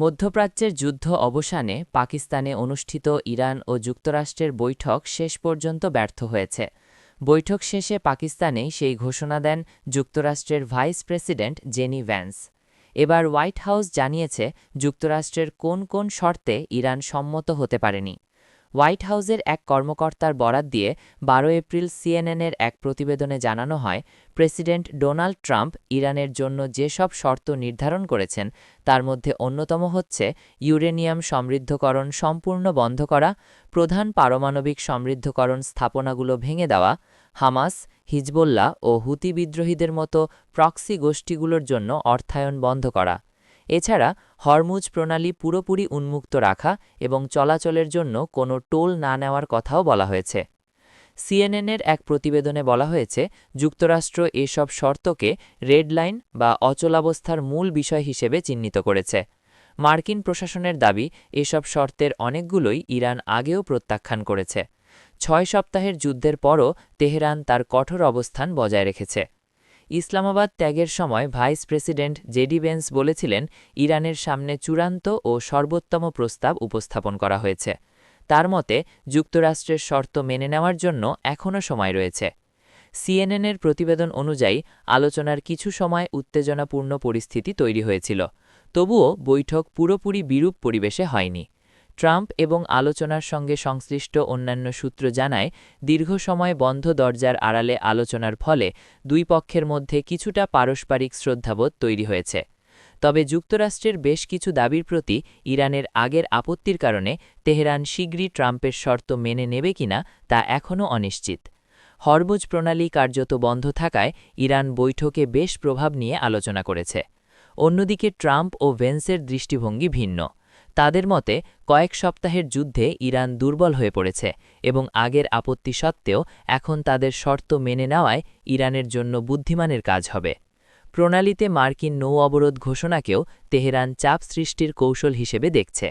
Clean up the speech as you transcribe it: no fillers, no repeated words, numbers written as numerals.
মধ্যপ্রাচ্যের যুদ্ধ অবসানে পাকিস্তানে অনুষ্ঠিত ইরান ও যুক্তরাষ্ট্রের বৈঠক শেষ পর্যন্ত ব্যর্থ হয়েছে। বৈঠক শেষে পাকিস্তানেই সেই ঘোষণা দেন যুক্তরাষ্ট্রের ভাইস প্রেসিডেন্ট জেনি ভ্যান্স। এবার হোয়াইট হাউস জানিয়েছে যুক্তরাষ্ট্রের কোন কোন শর্তে ইরান সম্মত হতে পারেনি। হোয়াইট হাউসের এক কর্মকর্তার বরাত দিয়ে ১২ এপ্রিল সিএনএনের এক প্রতিবেদনে জানানো হয়, প্রেসিডেন্ট ডোনাল্ড ট্রাম্প ইরানের জন্য যেসব শর্ত নির্ধারণ করেছেন তার মধ্যে অন্যতম হচ্ছে ইউরেনিয়াম সমৃদ্ধকরণ সম্পূর্ণ বন্ধ করা, প্রধান পারমাণবিক সমৃদ্ধকরণ স্থাপনাগুলো ভেঙে দেওয়া, হামাস, হিজবুল্লাহ ও হুতি বিদ্রোহীদের মতো প্রক্সি গোষ্ঠীগুলোর জন্য অর্থায়ন বন্ধ করা। এছাড়া হরমুজ প্রণালী পুরোপুরি উন্মুক্ত রাখা এবং চলাচলের জন্য কোনো টোল না নেওয়ার কথাও বলা হয়েছে। সিএনএনের এক প্রতিবেদনে বলা হয়েছে, যুক্তরাষ্ট্র এসব শর্তকে রেড লাইন বা অচলাবস্থার মূল বিষয় হিসেবে চিহ্নিত করেছে। মার্কিন প্রশাসনের দাবি, এসব শর্তের অনেকগুলোই ইরান আগেও প্রত্যাখ্যান করেছে। ৬ সপ্তাহের যুদ্ধের পরও তেহরান তার কঠোর অবস্থান বজায় রেখেছে। ইসলামাবাদ ত্যাগের সময় ভাইস প্রেসিডেন্ট জেডি ভেন্স বলেছিলেন, ইরানের সামনে চূড়ান্ত ও সর্বোত্তম প্রস্তাব উপস্থাপন করা হয়েছে। তার মতে, যুক্তরাষ্ট্রের শর্ত মেনে নেওয়ার জন্য এখনও সময় রয়েছে। সিএনএনের প্রতিবেদন অনুযায়ী আলোচনার কিছু সময় উত্তেজনাপূর্ণ পরিস্থিতি তৈরি হয়েছিল। তবুও বৈঠক পুরোপুরি বিরূপ পরিবেশে হয়নি। ট্রাম্প এবং আলোচনার সঙ্গে সংশ্লিষ্ট অন্যান্য সূত্র জানায়, দীর্ঘ সময় বন্ধ দরজার আড়ালে আলোচনার ফলে দুই পক্ষের মধ্যে কিছুটা পারস্পরিক শ্রদ্ধাবোধ তৈরি হয়েছে। তবে যুক্তরাষ্ট্রের বেশ কিছু দাবির প্রতি ইরানের আগের আপত্তির কারণে তেহরান শীঘ্রই ট্রাম্পের শর্ত মেনে নেবে কিনা তা এখনও অনিশ্চিত। হরমুজ প্রণালী কার্যত বন্ধ থাকায় ইরান বৈঠকে বেশ প্রভাব নিয়ে আলোচনা করেছে। অন্যদিকে ট্রাম্প ও ভেন্সের দৃষ্টিভঙ্গি ভিন্ন। তাদের মতে, কয়েক সপ্তাহের যুদ্ধে ইরান দুর্বল হয়ে পড়েছে এবং আগের আপত্তি সত্ত্বেও এখন তাদের শর্ত মেনে নেওয়ায় ইরানের জন্য বুদ্ধিমানের কাজ হবে। প্রণালীতে মার্কিন নৌ অবরোধ ঘোষণাকেও তেহরান চাপ সৃষ্টির কৌশল হিসেবে দেখছে।